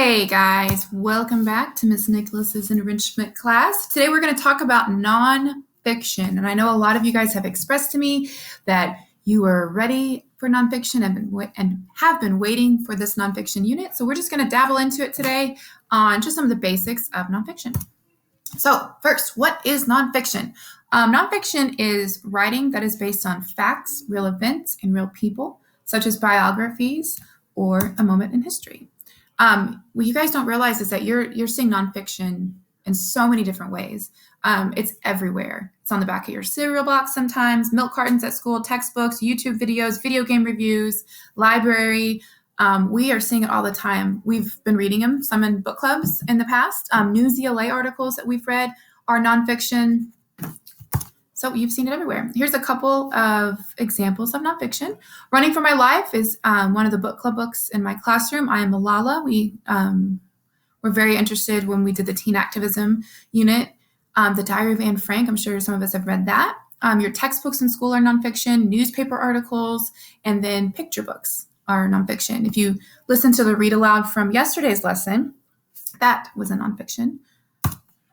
Hey guys, welcome back to Miss Nicholas's enrichment class. Today we're going to talk about nonfiction, and I know a lot of you guys have expressed to me that you are ready for nonfiction and have been waiting for this nonfiction unit. So we're just going to dabble into it today on just some of the basics of nonfiction. So first, what is nonfiction? Nonfiction is writing that is based on facts, real events, and real people, such as biographies or a moment in history. What you guys don't realize is that you're seeing nonfiction in so many different ways. It's everywhere. It's on the back of your cereal box sometimes, milk cartons at school, textbooks, YouTube videos, video game reviews, library. We are seeing it all the time. We've been reading them, some in book clubs in the past. News ELA articles that we've read are nonfiction. So you've seen it everywhere. Here's a couple of examples of nonfiction. Running for My Life is one of the book club books in my classroom. I am Malala. We were very interested when we did the teen activism unit. The Diary of Anne Frank, I'm sure some of us have read that. Your textbooks in school are nonfiction, newspaper articles, and then picture books are nonfiction. If you listen to the read aloud from yesterday's lesson, that was a nonfiction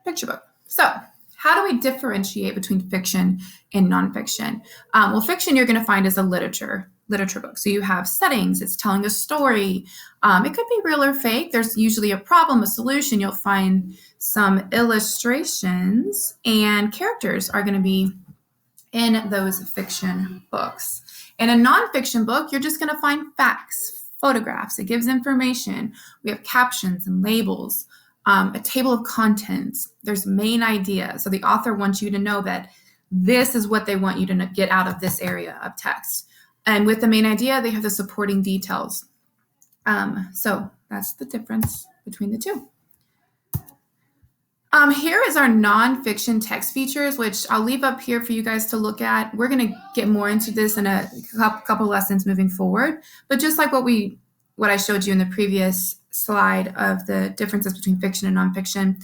picture book. So how do we differentiate between fiction and nonfiction? Well, fiction you're going to find is a literature book. So you have settings, it's telling a story. It could be real or fake. There's usually a problem, a solution. You'll find some illustrations, and characters are going to be in those fiction books. In a nonfiction book, you're just going to find facts, photographs. It gives information. We have captions and labels. A table of contents. There's main idea. So the author wants you to know that this is what they want you to get out of this area of text. And with the main idea, they have the supporting details. So that's the difference between the two. Here is our nonfiction text features, which I'll leave up here for you guys to look at. We're going to get more into this in a couple lessons moving forward. But just like what I showed you in the previous slide of the differences between fiction and nonfiction,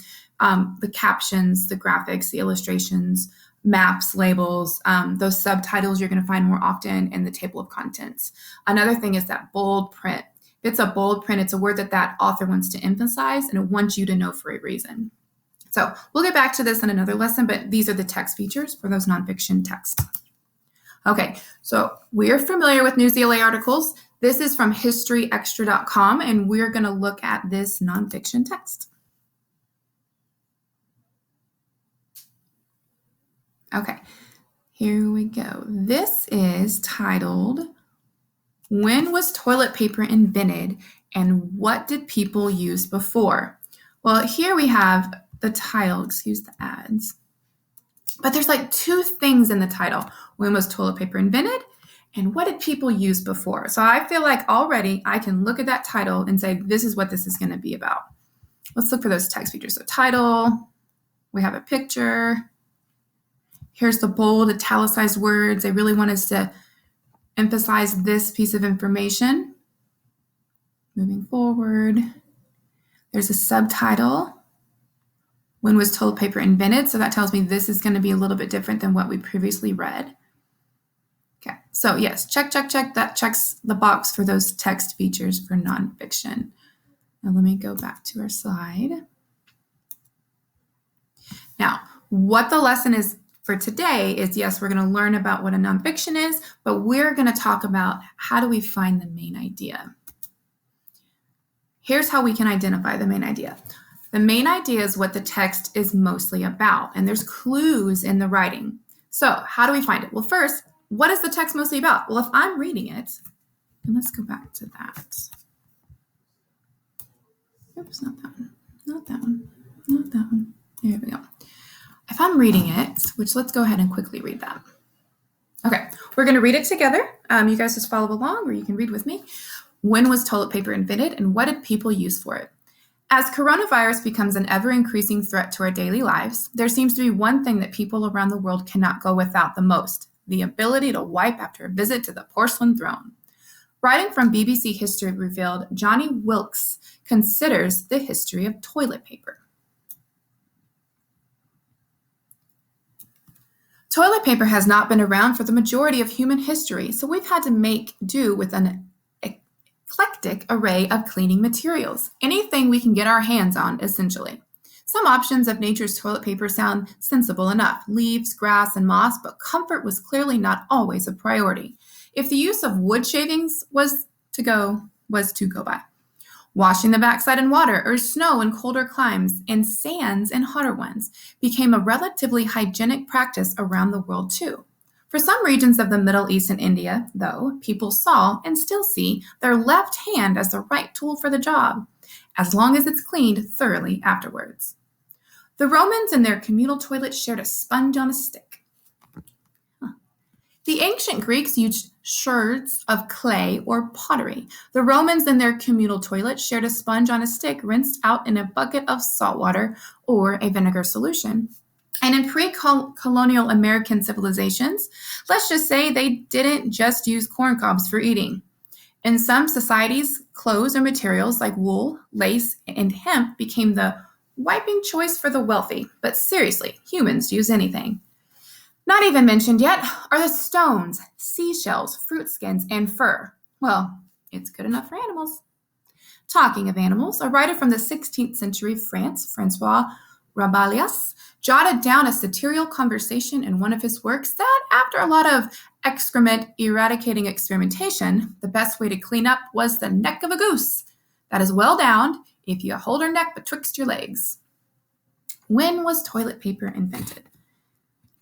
the captions, the graphics, the illustrations, maps, labels, those subtitles you're going to find more often in the table of contents. Another thing is that bold print. If it's a bold print, it's a word that author wants to emphasize, and it wants you to know for a reason. So we'll get back to this in another lesson, but these are the text features for those nonfiction texts. Okay, so we're familiar with News ELA articles. This is from historyextra.com, and we're going to look at this nonfiction text. Okay, here we go. This is titled, When Was Toilet Paper Invented, and What Did People Use Before? Well, here we have the title, excuse the ads, but there's like two things in the title. When was toilet paper invented? And what did people use before? So I feel like already I can look at that title and say, this is what this is going to be about. Let's look for those text features. So title, we have a picture. Here's the bold italicized words. They really want us to emphasize this piece of information. Moving forward, there's a subtitle. When was toilet paper invented? So that tells me this is going to be a little bit different than what we previously read. Okay, so yes, check. That checks the box for those text features for nonfiction. Now let me go back to our slide. Now, what the lesson is for today is, yes, we're going to learn about what a nonfiction is, but we're going to talk about how do we find the main idea. Here's how we can identify the main idea. The main idea is what the text is mostly about, and there's clues in the writing. So how do we find it? Well, first, what is the text mostly about? Well, if I'm reading it, and let's go back to that. Oops, not that one. There we go. If I'm reading it, which let's go ahead and quickly read that. Okay, we're going to read it together. You guys just follow along, or you can read with me. When was toilet paper invented, and what did people use for it? As coronavirus becomes an ever-increasing threat to our daily lives, there seems to be one thing that people around the world cannot go without the most: the ability to wipe after a visit to the porcelain throne. Writing from BBC History revealed, Johnny Wilkes considers the history of toilet paper. Toilet paper has not been around for the majority of human history, so we've had to make do with an eclectic array of cleaning materials, anything we can get our hands on, essentially. Some options of nature's toilet paper sound sensible enough, leaves, grass, and moss, but comfort was clearly not always a priority. If the use of wood shavings was to go by. Washing the backside in water or snow in colder climes and sands in hotter ones became a relatively hygienic practice around the world too. For some regions of the Middle East and India, though, people saw and still see their left hand as the right tool for the job, as long as it's cleaned thoroughly afterwards. The Romans in their communal toilets shared a sponge on a stick. The ancient Greeks used sherds of clay or pottery. The Romans in their communal toilets shared a sponge on a stick rinsed out in a bucket of salt water or a vinegar solution. And in pre-colonial American civilizations, let's just say they didn't just use corn cobs for eating. In some societies, clothes or materials like wool, lace, and hemp became the wiping choice for the wealthy. But seriously, humans use anything. Not even mentioned yet are the stones, seashells, fruit skins, and fur. Well, it's good enough for animals. Talking of animals, a writer from the 16th century France, Francois Rabelais, jotted down a satirical conversation in one of his works that, after a lot of excrement eradicating experimentation, the best way to clean up was the neck of a goose that is well downed if you hold her neck betwixt your legs. When was toilet paper invented?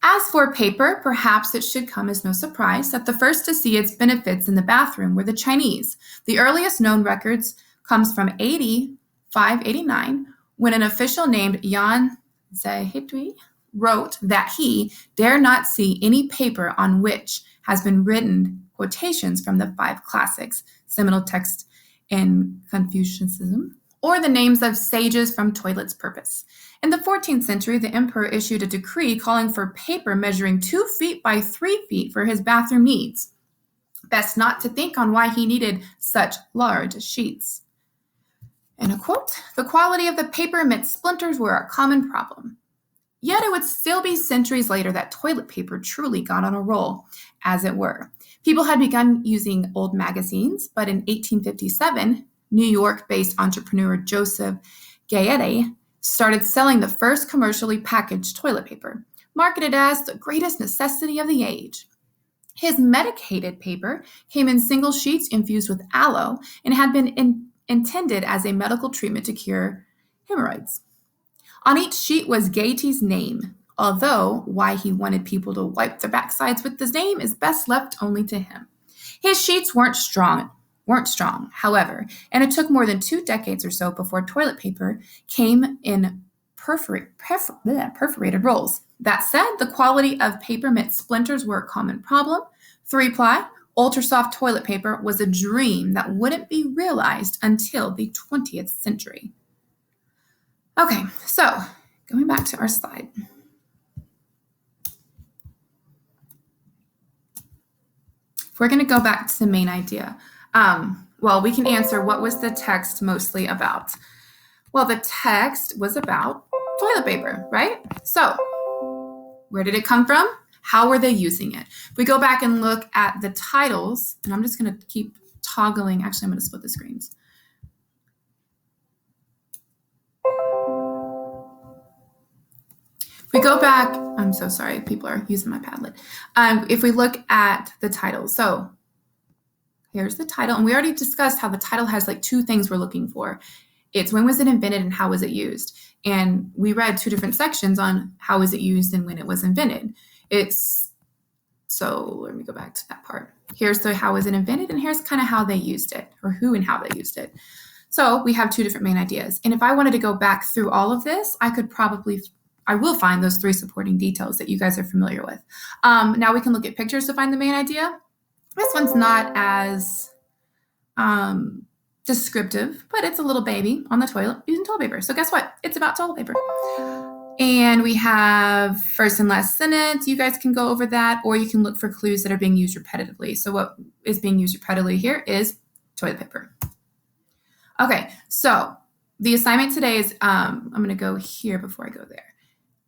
As for paper, perhaps it should come as no surprise that the first to see its benefits in the bathroom were the Chinese. The earliest known records comes from AD 589, when an official named Yan Zhihui wrote that he dare not see any paper on which has been written quotations from the 5 classics, seminal text in Confucianism, or the names of sages from toilet's purpose. In the 14th century, the emperor issued a decree calling for paper measuring 2 feet by 3 feet for his bathroom needs. Best not to think on why he needed such large sheets. And a quote, "The quality of the paper meant splinters were a common problem." Yet it would still be centuries later that toilet paper truly got on a roll, as it were. People had begun using old magazines, but in 1857, New York-based entrepreneur Joseph Gayety started selling the first commercially packaged toilet paper, marketed as the greatest necessity of the age. His medicated paper came in single sheets infused with aloe and had been intended as a medical treatment to cure hemorrhoids. On each sheet was Gayety's name, although why he wanted people to wipe their backsides with his name is best left only to him. His sheets weren't strong, however, and it took more than 2 decades or so before toilet paper came in perforated rolls. That said, the quality of paper meant splinters were a common problem. 3-ply, ultra-soft toilet paper was a dream that wouldn't be realized until the 20th century. Okay, so going back to our slide. If we're going to go back to the main idea, we can answer what was the text mostly about. Well, the text was about toilet paper, right? So where did it come from? How were they using it? If we go back and look at the titles, and I'm just going to keep toggling. Actually, I'm going to split the screens. If we go back, I'm so sorry, people are using my Padlet. If we look at the title, so here's the title, and we already discussed how the title has like 2 things we're looking for. It's when was it invented and how was it used? And we read 2 different sections on how was it used and when it was invented. So let me go back to that part. Here's the how was it invented, and here's kind of how they used it, or who and how they used it. So we have 2 different main ideas. And if I wanted to go back through all of this, I will find those 3 supporting details that you guys are familiar with. Now we can look at pictures to find the main idea. This one's not as descriptive, but it's a little baby on the toilet using toilet paper. So guess what? It's about toilet paper. And we have first and last sentence. You guys can go over that, or you can look for clues that are being used repetitively. So what is being used repetitively here is toilet paper. Okay, so the assignment today is, I'm going to go here before I go there.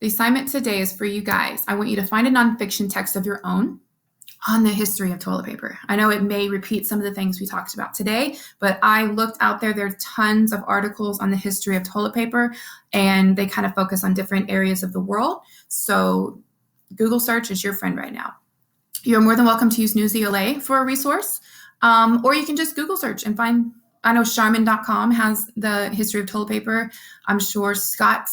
The assignment today is for you guys. I want you to find a nonfiction text of your own. on the history of toilet paper. I know it may repeat some of the things we talked about today, but I looked out there. There are tons of articles on the history of toilet paper, and they kind of focus on different areas of the world. So Google search is your friend right now. You're more than welcome to use News ELA for a resource, or you can just Google search and find, I know Charmin.com has the history of toilet paper. I'm sure Scott,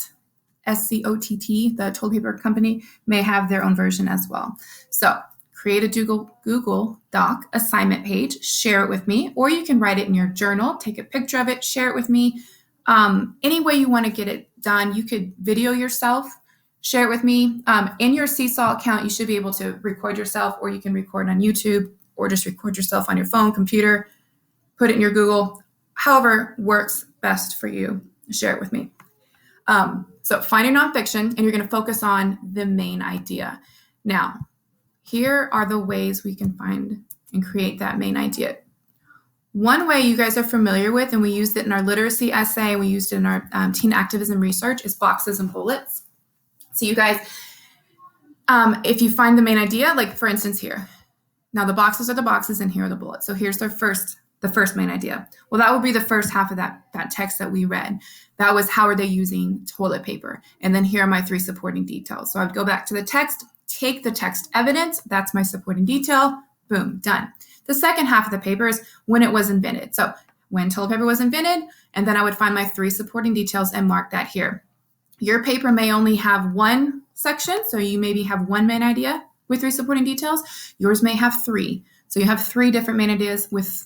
SCOTT, the toilet paper company, may have their own version as well. So create a Google Doc assignment page, share it with me, or you can write it in your journal, take a picture of it, share it with me. Any way you want to get it done. You could video yourself, share it with me. In your Seesaw account, you should be able to record yourself, or you can record on YouTube, or just record yourself on your phone, computer, put it in your Google, however works best for you. Share it with me. So find your nonfiction, and you're going to focus on the main idea. Now, here are the ways we can find and create that main idea. One way you guys are familiar with, and we used it in our literacy essay, we used it in our teen activism research, is boxes and bullets. So you guys, if you find the main idea, like for instance here, now the boxes are the boxes and here are the bullets. So here's the first main idea. Well, that would be the first half of that text that we read. That was, how are they using toilet paper? And then here are my 3 supporting details. So I'd go back to the text, take the text evidence, that's my supporting detail, boom, done. The second half of the paper is when it was invented. So when toilet paper was invented, and then I would find my 3 supporting details and mark that here. Your paper may only have one section, so you maybe have one main idea with 3 supporting details. Yours may have 3. So you have 3 different main ideas with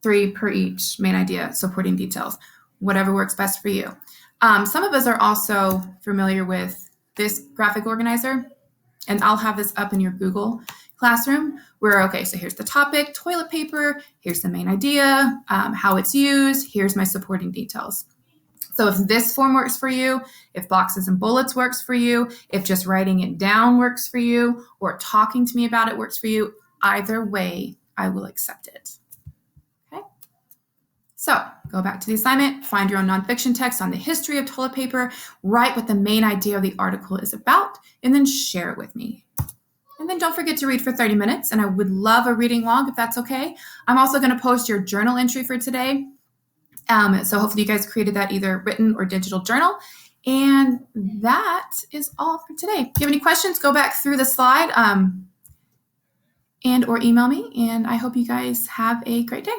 3 per each main idea supporting details, whatever works best for you. Some of us are also familiar with this graphic organizer, and I'll have this up in your Google Classroom where, okay, so here's the topic, toilet paper, here's the main idea, how it's used, here's my supporting details. So if this form works for you, if boxes and bullets works for you, if just writing it down works for you, or talking to me about it works for you, either way, I will accept it. Okay? So go back to the assignment, find your own nonfiction text on the history of toilet paper, write what the main idea of the article is about, and then share it with me. And then don't forget to read for 30 minutes, and I would love a reading log if that's okay. I'm also going to post your journal entry for today. So hopefully you guys created that either written or digital journal. And that is all for today. If you have any questions, go back through the slide and or email me. And I hope you guys have a great day.